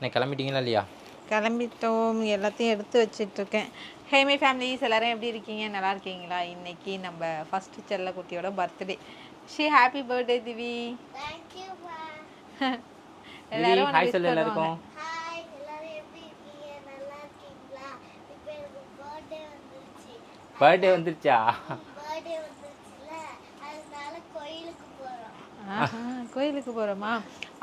நான் கிளம்பிட்டீங்களா இல்லையா? கிளம்பிட்டோம், எல்லாத்தையும் எடுத்து வச்சிட்ருக்கேன். ஹே மை ஃபேமிலிஸ், எல்லாரும் எப்படி இருக்கீங்க? நல்லா இருக்கீங்களா? இன்னைக்கு நம்ம ஃபர்ஸ்ட் செல்லக்குட்டியோட பர்த்டே. Happy birthday Divi. எல்லாரும் ஹாய் சொல்லு எல்லாருக்கும். பர்த்டே வந்துருச்சா? கோயிலுக்கு போகிறோமா?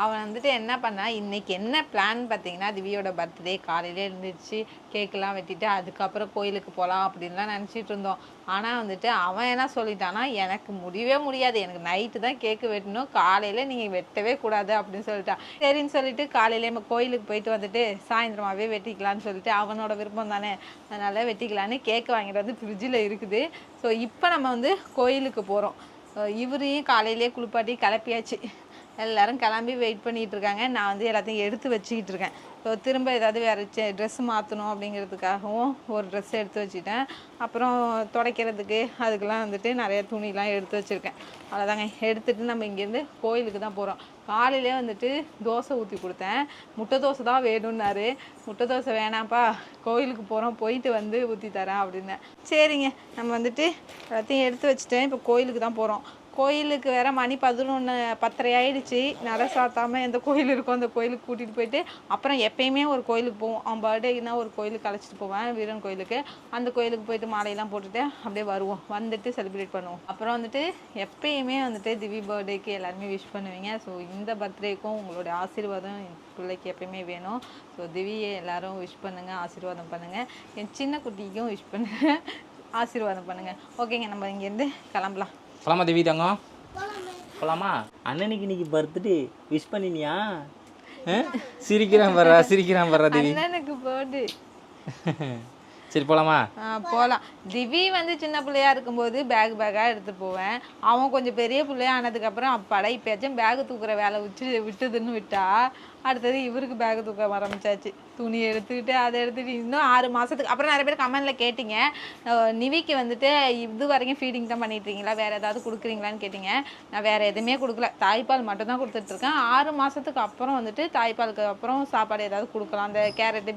அவன் வந்துட்டு என்ன பண்ணா, இன்னைக்கு என்ன பிளான் பார்த்தீங்கன்னா, திவியோட பர்த்டே காலையிலே இருந்துச்சு, கேக்கெலாம் வெட்டிட்டு அதுக்கப்புறம் கோயிலுக்கு போகலாம் அப்படின்லாம் நினச்சிட்டு இருந்தோம். ஆனால் வந்துட்டு அவன் என்ன சொல்லிட்டான்னா, எனக்கு முடியவே முடியாது, எனக்கு நைட்டு தான் கேக்கு வெட்டணும், காலையில் நீங்கள் வெட்டவே கூடாது அப்படின்னு சொல்லிட்டான். சரின்னு சொல்லிட்டு காலையிலே நம்ம கோயிலுக்கு போயிட்டு வந்துட்டு சாயந்தரமாகவே வெட்டிக்கலான்னு சொல்லிட்டு அவனோட விருப்பம் தானே, அதனால் வெட்டிக்கலான்னு கேக்கு வாங்கிட்டு வந்து ஃப்ரிட்ஜில் இருக்குது. ஸோ இப்போ நம்ம வந்து கோயிலுக்கு போகிறோம். இவரையும் காலையிலே குளிப்பாட்டி கிளப்பியாச்சு. எல்லோரும் கிளம்பி வெயிட் பண்ணிகிட்டு இருக்காங்க. நான் வந்து எல்லாத்தையும் எடுத்து வச்சுக்கிட்டு இருக்கேன். ஸோ திரும்ப ஏதாவது வேறு ட்ரெஸ் மாற்றணும் அப்படிங்கிறதுக்காகவும் ஒரு ட்ரெஸ் எடுத்து வச்சுட்டேன். அப்புறம் துடைக்கிறதுக்கு அதுக்கெலாம் வந்துட்டு நிறைய துணிலாம் எடுத்து வச்சுருக்கேன். அவ்வளோதாங்க, எடுத்துகிட்டு நம்ம இங்கேருந்து கோயிலுக்கு தான் போகிறோம். காலையிலே வந்துட்டு தோசை ஊற்றி கொடுத்தேன். முட்டை தோசை தான் வேணும்னாரு. முட்டை தோசை வேணாம்ப்பா, கோயிலுக்கு போகிறோம், போயிட்டு வந்து ஊற்றி தரேன் அப்படின்னேன். சரிங்க, நம்ம வந்துட்டு எல்லாத்தையும் எடுத்து வச்சுட்டேன். இப்போ கோயிலுக்கு தான் போகிறோம். கோயிலுக்கு வேறு மணி 11:10 ஆகிடுச்சு. நட சாத்தாமல் எந்த கோயில் இருக்கோ அந்த கோயிலுக்கு கூட்டிகிட்டு போயிட்டு, அப்புறம் எப்பயுமே ஒரு கோயிலுக்கு போவோம். அவன் பர்த்டேக்குனா ஒரு கோயிலுக்கு அழைச்சிட்டு போவேன், வீரன் கோயிலுக்கு. அந்த கோயிலுக்கு போயிட்டு மாலையெல்லாம் போட்டுட்டு அப்படியே வருவோம், வந்துட்டு செலிப்ரேட் பண்ணுவோம். அப்புறம் வந்துட்டு எப்பயுமே வந்துட்டு திவி பர்த்டேக்கு எல்லாருமே விஷ் பண்ணுவீங்க. ஸோ இந்த பர்த்டேக்கும் உங்களுடைய ஆசீர்வாதம் என் பிள்ளைக்கு எப்பயுமே வேணும். ஸோ திவியை எல்லோரும் விஷ் பண்ணுங்கள், ஆசீர்வாதம் பண்ணுங்கள். என் சின்ன குட்டிக்கும் விஷ் பண்ணுங்கள், ஆசீர்வாதம் பண்ணுங்கள். ஓகேங்க, நம்ம இங்கேருந்து கிளம்பலாம். போலாமா திவி தங்கம்? போலாமா? அண்ணனுக்கு இன்னைக்கு பர்த்டே விஷ் பண்ணினியா? சிரிக்கிறான் வர்றா திவி. அண்ணனுக்கு பர்த்டே. சரி போலாமா? போகலாம். திவி வந்து சின்ன பிள்ளையா இருக்கும்போது பேக்காக எடுத்து போவேன். அவன் கொஞ்சம் பெரிய பிள்ளையா ஆனதுக்கப்புறம் அப்பாடா இப்போயாச்சும் பேகு தூக்குற வேலை விட்டுதுன்னு விட்டா, அடுத்தது இவருக்கு பேகு தூக்க ஆரம்பிச்சாச்சு. துணி எடுத்துக்கிட்டு அதை எடுத்துகிட்டு இன்னும் 6 மாதத்துக்கு அப்புறம் நிறைய பேர் கமெண்டில் கேட்டிங்க, நிவிக்கு வந்துட்டு இது வரைக்கும் ஃபீடிங் தான் பண்ணிட்டுருக்கீங்களா, வேறு ஏதாவது கொடுக்குறீங்களான்னு கேட்டிங்க. நான் வேறு எதுவுமே கொடுக்கல, தாய்ப்பால் மட்டும் தான் கொடுத்துட்ருக்கேன். 6 மாதத்துக்கு அப்புறம் வந்துட்டு தாய்ப்பாலுக்கு அப்புறம் சாப்பாடு ஏதாவது கொடுக்கலாம், அந்த கேரட்டு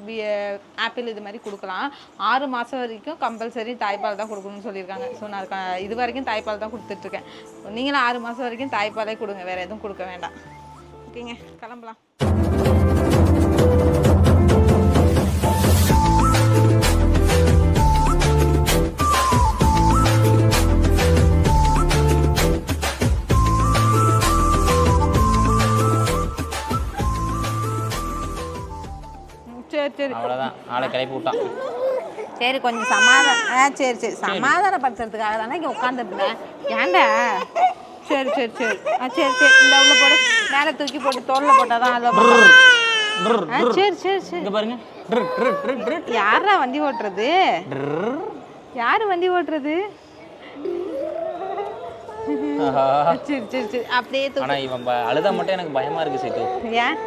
ஆப்பிள் இது மாதிரி கொடுக்கலாம். 6 மாதம் வரைக்கும் கம்பல்சரி தாய்ப்பால் தான் கொடுக்கணும்னு சொல்லியிருக்காங்க. ஸோ நான் இது வரைக்கும் தாய்ப்பால் தான் கொடுத்துட்ருக்கேன். நீங்களும் 6 மாதம் வரைக்கும் தாய்ப்பாலே கொடுங்க, வேறு எதுவும் கொடுக்க வேண்டாம். ஓகேங்க, கிளம்பலாம். சரி அவ்வளோதான், ஆளை கிளப்பி விட்டான். சரி கொஞ்சம் சரி சமாதானப்படுத்துறதுக்காக தானே இங்கே உட்காந்துருந்தேன். ஏன்டா? சரி இந்த உள்ள போடு, மேலே தூக்கி போட்டு தோளில் போட்டால் தான் அதில். சரி இங்கே பாருங்க. யாரா வண்டி ஓட்டுறது? யாரு வண்டி ஓட்டுறது? சரி அப்படியே தூக்கி. ஆனால் இவன் அழுதா மட்டும் எனக்கு பயமாக இருக்குது சீட்டு. ஏன்?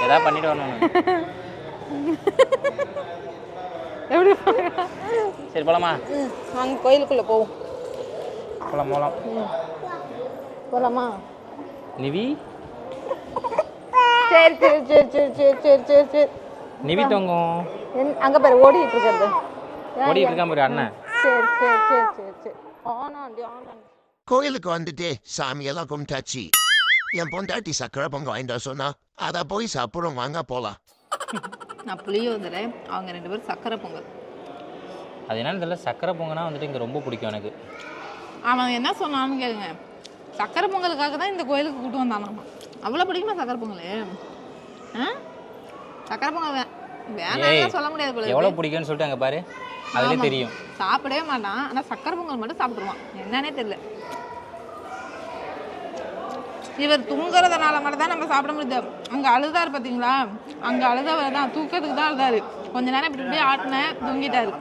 ஏதாவது பண்ணிட்டு வரணும். எப்படி? சரி போலாமா? வாங்க கோயிலுக்குள்ளே போவோம். போலாமா நிவி? சரி. நிவி தங்கம் அங்கே பாரு ஓடிட்டு இருக்கிறது. இருக்கான் பாரு அண்ணன். சரி. ஆனாண்டி. கோயிலுக்கு வந்துட்டு சாமியெல்லாம் கும்பிட்டாச்சு. என் பொண்டாட்டி சக்கரை பொங்கல் வாங்கிட்டு சொன்னா, அதை போய் சாப்பிடும், வாங்க போலாம். நான் புளியோதரை, அவங்க 2 பேரும் சக்கரை பொங்கல். அது என்னன்னு தெரியல, சக்கரை பொங்கல்னா வந்துட்டு இங்கே ரொம்ப பிடிக்கும் எனக்கு. அவன் என்ன சொன்னான்னு கேளுங்க, சக்கரை பொங்கலுக்காக தான் இந்த கோயிலுக்கு கூட்டு வந்தானாமா. அவ்வளோ பிடிக்குமா சக்கரை பொங்கல்? சக்கரை பொங்கல் வேணாம் சொல்ல முடியாது போல. எவ்வளோ பிடிக்கும்னு சொல்லிட்டு அங்கே பாரு, அதுலேயே தெரியும். சாப்பிடவே மாட்டான், ஆனால் சக்கரை பொங்கல் மட்டும் சாப்பிடுவான். என்னன்னே தெரியல. இவர் தூங்குறதுனால மட்டும் தான் நம்ம சாப்பிட முடியுது. அங்கே அழுதாரு பார்த்தீங்களா, அங்கே அழுதவர் தான் தூக்கிறதுக்கு தான் அழுதாரு. கொஞ்ச நேரம் இப்படி ஆட்டினேன், தூங்கிட்டாரு.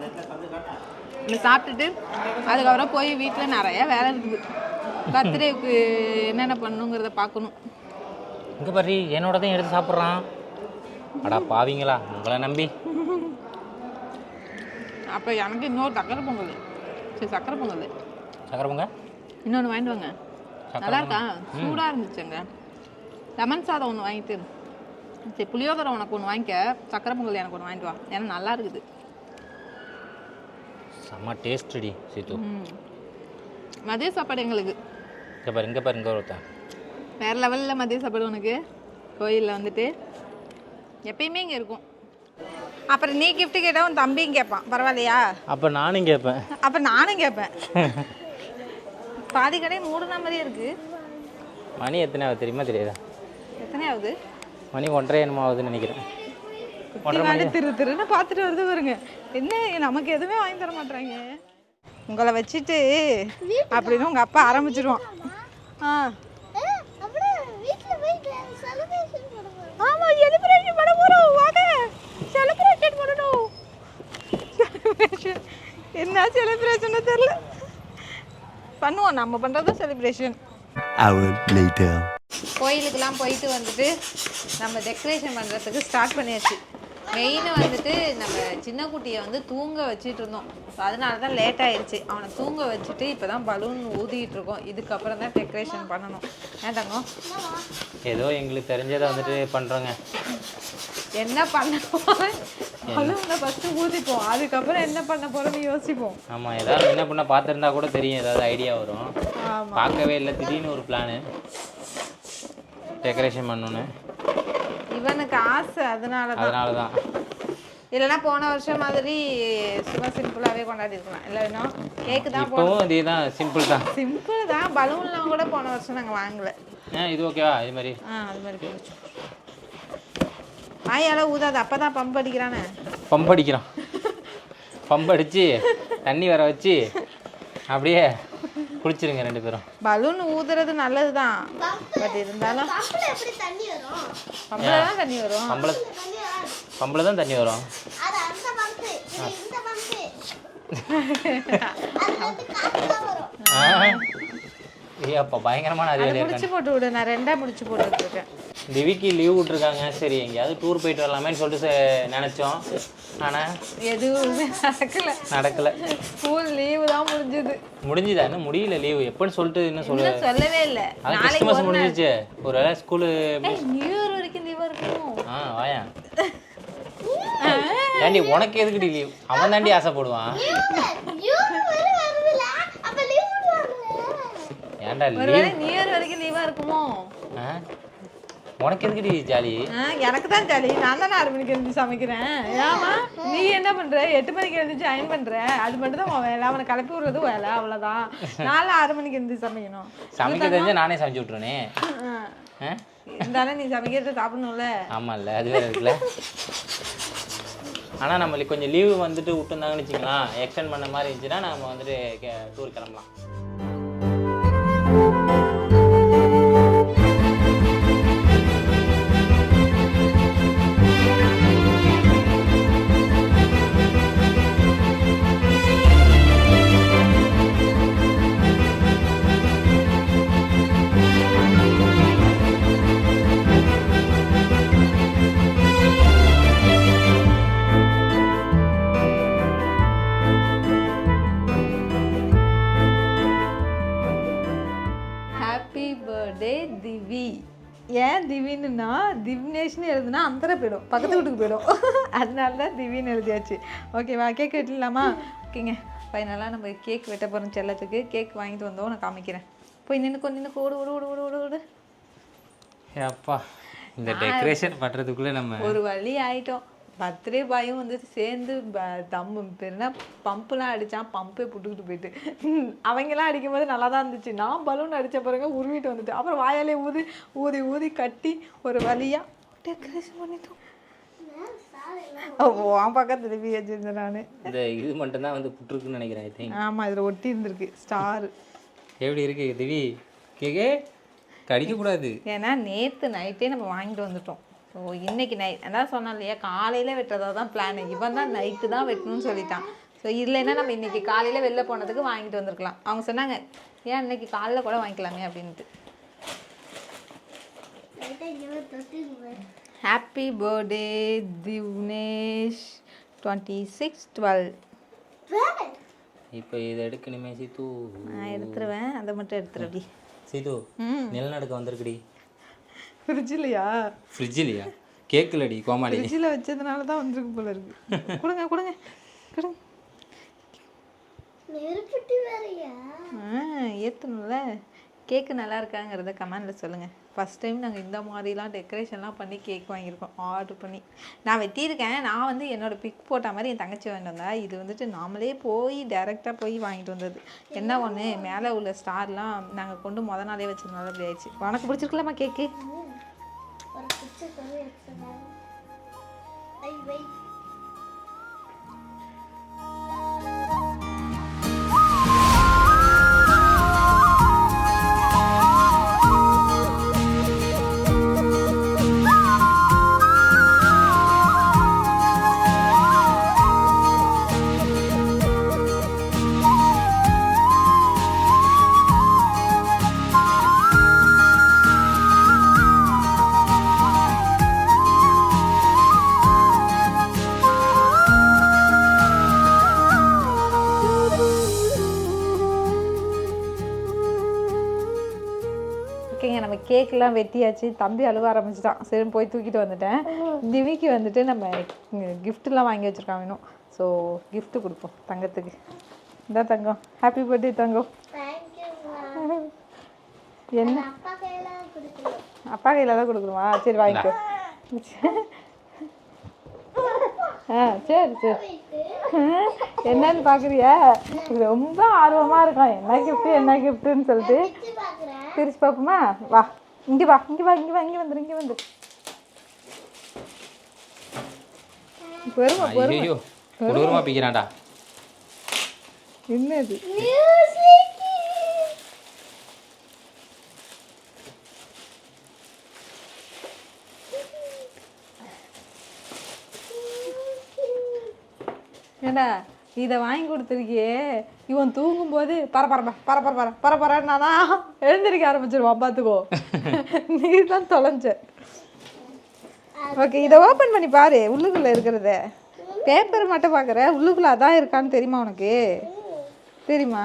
இப்படி சாப்பிட்டுட்டு அதுக்கப்புறம் போய் வீட்டில் நிறைய வேலை இருக்குது. பர்த்டேவுக்கு என்னென்ன பண்ணுங்கிறத பார்க்கணும். இங்கே பாரு, என்னோட தான் எடுத்து சாப்பிட்றான். அடா பாவீங்களா உங்களை நம்பி. அப்போ எனக்கு இன்னொரு சக்கரை பொங்கல். சக்கரை பொங்கல் இன்னொன்று வாங்கிட்டு வாங்க. நல்லா இருக்கா? சூடாக இருந்துச்சுங்க. லெமன் சாதம் ஒன்று வாங்கிட்டு சரி புளியோதரை உனக்கு ஒன்று வாங்கிக்க, சக்கரை பொங்கல் எனக்கு ஒன்று வாங்கிட்டு வா, ஏன்னா நல்லா இருக்குது. செம்ம டேஸ்ட்டுடி சீத்து. மதிய சாப்பாடு எங்களுக்கு இங்கே பாரு ஒருத்தன் வேறு லெவலில் மதிய சாப்பாடு உனக்கு கோயிலில் வந்துட்டு எப்பயுமே இங்கே இருக்கும். அப்புறம் நீ கிஃப்ட் கேட்டால் உன் தம்பியும் கேட்பான், பரவாயில்லையா? அப்போ நானும் கேட்பேன். அப்போ நானும் கேட்பேன். பாதி கடையை மூடுன மாதிரியே இருக்குது. மணி எத்தனை ஆகுது தெரியுமா தெரியாதா? எத்தனை ஆகுது? மணி 1:30 என்னமோ ஆகுதுன்னு நினைக்கிறேன். திருன்னு பார்த்துட்டு வருது பாருங்க. என்ன நமக்கு எதுவுமே வாங்கி தர மாட்டாங்க. உங்களை வச்சுட்டு அப்படின்னு உங்கள் அப்பா ஆரம்பிச்சிடுவான். ஆமாம், செலிப்ரேஷன் பண்ண போகிறோம். வாங்க செலிப்ரேஷன் பண்ணணும். என்ன செலிப்ரேஷன் தெரியல, பண்ணுவோம். நம்ம பண்ணுறதும் செலிப்ரேஷன். கோயிலுக்கெல்லாம் போயிட்டு வந்துட்டு நம்ம டெக்கரேஷன் பண்ணுறதுக்கு ஸ்டார்ட் பண்ணியாச்சு. மெயின் வந்துட்டு நம்ம சின்ன குட்டியை வந்து தூங்க வச்சுட்டு இருந்தோம். ஸோ அதனால தான் லேட் ஆயிடுச்சு. அவனை தூங்க வச்சுட்டு இப்போ தான் பலூன் ஊதிட்டு இருக்கோம். இதுக்கப்புறம் தான் டெக்கரேஷன் பண்ணணும். ஏன் தங்கம்? ஏதோ எங்களுக்கு தெரிஞ்சதை வந்துட்டு பண்ணுறோங்க. என்ன பண்ண போகிறோம், பலூனை ஃபஸ்ட்டு ஊதிப்போம், அதுக்கப்புறம் என்ன பண்ண போகிறோம்னு யோசிப்போம். ஆமாம், ஏதாவது என்ன பண்ண பார்த்துருந்தா கூட தெரியும், ஏதாவது ஐடியா வரும். பார்க்கவே இல்லை, திடீர்னு ஒரு பிளானு டெக்கரேஷன் பண்ணணுன்னு. இவனுக்கு ஆசை, அதனால தான். இல்லைன்னா போன வருஷம் மாதிரி சும்மா சிம்பிளாகவே கொண்டாடி இருக்கலாம். இல்லை இன்னும் கேக்கு தான். இப்போவும் இதே தான், சிம்பிள் தான். பலூன்லாம் கூட போன வருஷம் நாங்கள் வாங்கலை. இது ஓகேவா? இது மாதிரி அது மாதிரி போச்சு. வாயால ஊதாது, அப்போ தான் பம்ப் அடிக்கிறானே. பம்ப் அடித்து தண்ணி வர வச்சு அப்படியே குளிச்சிருங்க 2 பேரும். பலூன் ஊதுறது நல்லது தான், பட் இருந்தாலும் பம்பில் தான் தண்ணி வரும். பம்பில் தான் தண்ணி வரும். அப்போ பயங்கரமான அது முடிச்சு போட்டு விடு, நான் 2ஆ முடிச்சு போட்டுருக்கேன். திவிக்கு லீவ் விட்ருக்காங்க, சரி எங்கேயாவது டூர் போயிட்டு வரலாமேன்னு சொல்லிட்டு நினச்சோம். ஆனால் எதுவுமே நடக்கலை. ஸ்கூல் லீவு தான் முடிஞ்சுதா? இன்னும் முடியல லீவு எப்போன்னு சொல்லிட்டு இன்னும் சொல்லவே இல்லை. அது கிறிஸ்துமஸ் முடிஞ்சிச்சு. ஒரு வேளை ஸ்கூலு நியூ இயர் வரைக்கும் லீவாக இருக்கும். வாயா ஏண்டி உனக்கு எதுக்குடி லீவ்? அவன் தாண்டி ஆசைப்படுவான். ஏன்டா நியூ இயர் வரைக்கும் லீவா இருக்குமோ? உனக்கு எதுக்குடி ஜாலி? எனக்கு தான் ஜாலி. நான் தானே 6 மணிக்கு எழுந்து சமைக்கிறேன். ஏமா நீ என்ன பண்ற? 8 மணிக்கு எழுந்து ஜாயின் பண்ற. அது மட்டும் தான் உன் வேலை. அவனை கிளப்பி விடுறது வேலை, அவ்வளோதான். நானும் 6 மணிக்கு எழுந்து சமைக்கணும். சமைக்க தெரிஞ்சா நானே சமைச்சு விட்டுருனே. இருந்தாலும் நீ சமைக்கிறது சாப்பிடணும்ல. ஆமா இல்ல, அது வேற இருக்குல்ல. ஆனால் நம்மளுக்கு கொஞ்சம் லீவு வந்துட்டு விட்டுருந்தாங்கன்னு வச்சுக்கலாம், எக்ஸ்டெண்ட் பண்ண மாதிரி இருந்துச்சுன்னா நம்ம வந்துட்டு டூர் கிளம்பலாம். ஏன் திவின்னா திவ்னேஷ்னு எழுதுனா அந்தர போயிடும், பக்கத்து வீட்டுக்கு போயிடும். அதனால தான் திவின்னு எழுதியாச்சு. ஓகேவா? கேக் வெட்டிடலாமா? ஓகேங்க, ஃபைனலாக நம்ம கேக் வெட்ட போகிறோம். செல்லத்துக்கு கேக் வாங்கிட்டு வந்தோம், நான் காமிக்கிறேன். போய் நின்று ஓடு ஓடு ஓடு ஓடு ஓடு ஓடு. அப்பா, இந்த டெக்கரேஷன் பண்ணுறதுக்குள்ளே நம்ம ஒரு வழி ஆகிட்டோம். பர்த்டே பாயும் வந்துட்டு சேர்ந்து பெருனா பம்புலாம் அடித்தான். பம்பே புட்டுக்கிட்டு போயிட்டு அவங்கெல்லாம் அடிக்கும் போது நல்லா தான் இருந்துச்சு. நான் பலூன் அடித்த பிறகு உருவிட்டு வந்துட்டு அப்புறம் வாயாலே ஊதி ஊதி ஊதி கட்டி ஒரு வழியாக டெக்கரேஷன் பண்ணிட்டோம். பக்கத்து திருப்பி வச்சிருந்தேன் நான். இந்த இது மட்டும்தான் வந்து புட்டுருக்குன்னு நினைக்கிறேன். ஆமாம், இதில் ஒட்டி இருந்திருக்கு ஸ்டார். எப்படி இருக்கு திவி? கேக்கே கடிக்கக்கூடாது. ஏன்னா நேற்று நைட்டே நம்ம வாங்கிட்டு வந்துட்டோம். ஸோ இன்றைக்கி நைட் அதான் சொன்னோம் இல்லையா, காலையில் வெட்டுறதா தான் பிளான். இவன் தான் நைட்டு தான் வெட்டணும்னு சொல்லிட்டான். ஸோ இல்லைன்னா நம்ம இன்றைக்கி காலையில் வெளில போனதுக்கு வாங்கிட்டு வந்திருக்கலாம். அவங்க சொன்னாங்க ஏன் இன்னைக்கு காலையில் கூட வாங்கிக்கலாமே அப்படின்ட்டு. Happy birthday Divnesh 26/12. இப்போ இதை எடுக்கணுமே சீத்து. நான் எடுத்துருவேன், அதை மட்டும் எடுத்துருடி சீத்து. நிலநடுக்கம் வந்திருக்குடி. ஃப்ரிட்ஜ் இல்லையா? ஃப்ரிட்ஜ் இல்லையா? கேட்கலடி கோமாளி. ஃப்ரிட்ஜில் வச்சதுனால தான் வந்திருக்கு போல இருக்கு. கொடுங்க கொடுங்க கொடுங்க. நெருப்புட்டி வேறையா? ஏற்றணும்ல. கேக்கு நல்லா இருக்காங்கிறத கமெண்டில் சொல்லுங்கள். ஃபஸ்ட் டைம் நாங்கள் இந்த மாதிரிலாம் டெக்கரேஷன்லாம் பண்ணி கேக் வாங்கியிருக்கோம் ஆர்டர் பண்ணி. நான் வெட்டியிருக்கேன். நான் வந்து என்னோடய பிக் போட்ட மாதிரி என் தங்கச்சி வாங்கிட்டு வந்தா. இது வந்துட்டு நாமளே போய் டேரெக்டாக போய் வாங்கிட்டு வந்தது. என்ன ஒன்று மேலே உள்ள ஸ்டார்லாம் நாங்கள் கொண்டு நாளே வச்சதுனால அப்படி ஆயிடுச்சு. உனக்கு பிடிச்சிருக்கலாமா கேக்கு? ஒரு பிக்சர் கூட எடுத்துறேன். ஐ வை. ஓகேங்க, நம்ம கேக்கெலாம் வெட்டியாச்சு. தம்பி அழுவ ஆரம்பிச்சிட்டான். சரி போய் தூக்கிட்டு வந்துட்டேன். திவிக்கு வந்துட்டு நம்ம கிஃப்ட்லாம் வாங்கி வச்சுருக்காங்க இன்னும். ஸோ கிஃப்ட்டு கொடுப்போம் தங்கத்துக்கு. இந்த தங்கம், ஹாப்பி பர்த்டே தங்கம். தேங்க்யூ. என்ன அப்பா கையில கொடுக்கணும். அப்பா கையில் தான் கொடுக்கணுமா? சரி வாங்கிக்கோ. சரி சரி. என்னன்னு பார்க்குறியா? ரொம்ப ஆர்வமாக இருக்கான் என்ன கிஃப்ட்டு என்ன கிஃப்ட்டுன்னு சொல்லிட்டு. பிரிச்சு பார்ப்போமா? வா இங்கே வா இங்கே வா இங்கே வா இங்கே வந்துரு இங்கே வந்துரு. பொறுமா பொறுமா. ஐயோ கொடூரமாக பிக்கிறான்டா. என்னது? ஏண்டா இதை வாங்கி கொடுத்துருக்கியே, இவன் தூங்கும்போது பரப்பரன்னா எழுந்திருக்க ஆரம்பிச்சிருவான். பார்த்துக்கோ, நீ தான் தொலைஞ்ச. ஓகே, இதை ஓப்பன் பண்ணி பாரு. உள்ளுக்குள்ளே இருக்கிறத பேப்பர் மட்டும் பார்க்குற, உள்ளுக்குள்ளே அதான் இருக்கான்னு தெரியுமா உனக்கு? தெரியுமா?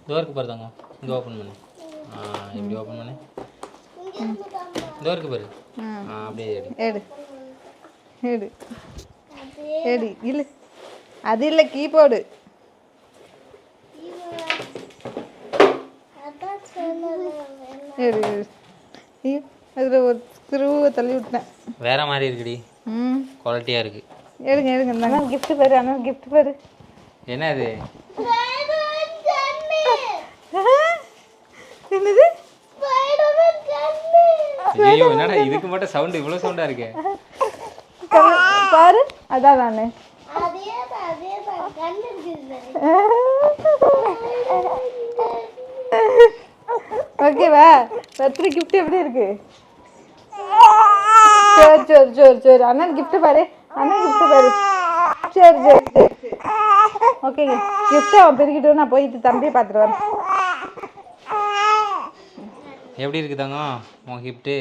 டோருக்கு பாரு தாங்க. இங்கே ஓப்பன் பண்ணு. இப்படி ஓப்பன் பண்ணு. டோருக்கு பாரு. அப்படியே எடு எடு எடு. இல்லை அது இல்லை, கீபோர்டு. எடு எடு. அதில் ஒரு ஸ்க்ரூவை தள்ளி விட்டேன். வேற மாதிரி இருக்குடி. குவாலிட்டியாக இருக்கு. எடுங்க எடுங்க. இருந்தாங்க கிஃப்ட் பாரு. ஆனால் கிஃப்ட் பாரு. என்ன அது? என்னது? ஐயோ என்னடா இதுக்கு மட்டும் சவுண்ட் இவ்வளோ சவுண்டாக இருக்கு? பாரு, அதான் தானே. ஓகேவா? பர்த்டே கிஃப்ட் எப்படி இருக்கு? சரி சரி சரி சரி. அண்ணன் கிஃப்ட் பாரு. அண்ணன் கிஃப்ட் பாரு. சரி சரி சரி. ஓகேங்க, கிஃப்ட் அவன் பெருக்கிட்டு நான் போயிட்டு தம்பியை பார்த்துட்டு வரேன். எப்படி இருக்கு தங்கம் உன் கிஃப்ட்டு?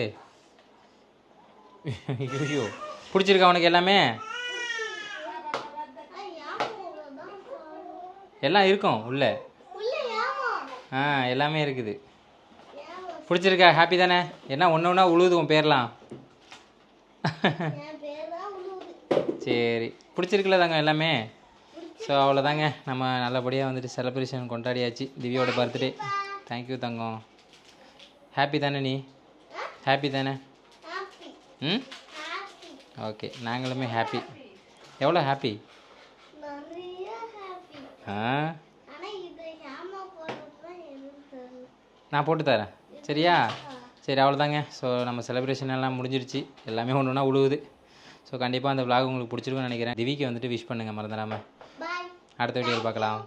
ஐயோ பிடிச்சிருக்கா உனக்கு? எல்லாமே எல்லாம் இருக்கும் உள்ள. எல்லாமே இருக்குது. பிடிச்சிருக்கா? ஹாப்பி தானே? என்ன ஒன்று ஒன்றா உழுவுது உன் பேர்லாம். சரி பிடிச்சிருக்குல்ல தாங்க எல்லாமே. ஸோ அவ்வளோதாங்க, நம்ம நல்லபடியாக வந்துட்டு செலிப்ரேஷன் கொண்டாடியாச்சு திவ்யாவோட பர்த்டே. தேங்க்யூ தங்கம். ஹாப்பி தானே நீ? ஹாப்பி தானே? ம் ஓகே, நாங்களுமே ஹாப்பி. எவ்வளோ ஹாப்பி? நான் போட்டு தரேன் சரியா? சரி அவ்வளோதாங்க. ஸோ நம்ம செலிப்ரேஷன் எல்லாம் முடிஞ்சிருச்சு. எல்லாமே ஒன்று ஒன்றா உழுவுது. ஸோ கண்டிப்பாக அந்த vlog உங்களுக்கு பிடிச்சிருக்குன்னு நினைக்கிறேன். திவிக்கு வந்துட்டு விஷ் பண்ணுங்கள் மறந்துடாமல். அடுத்த வீடியோவில் பார்க்கலாம்.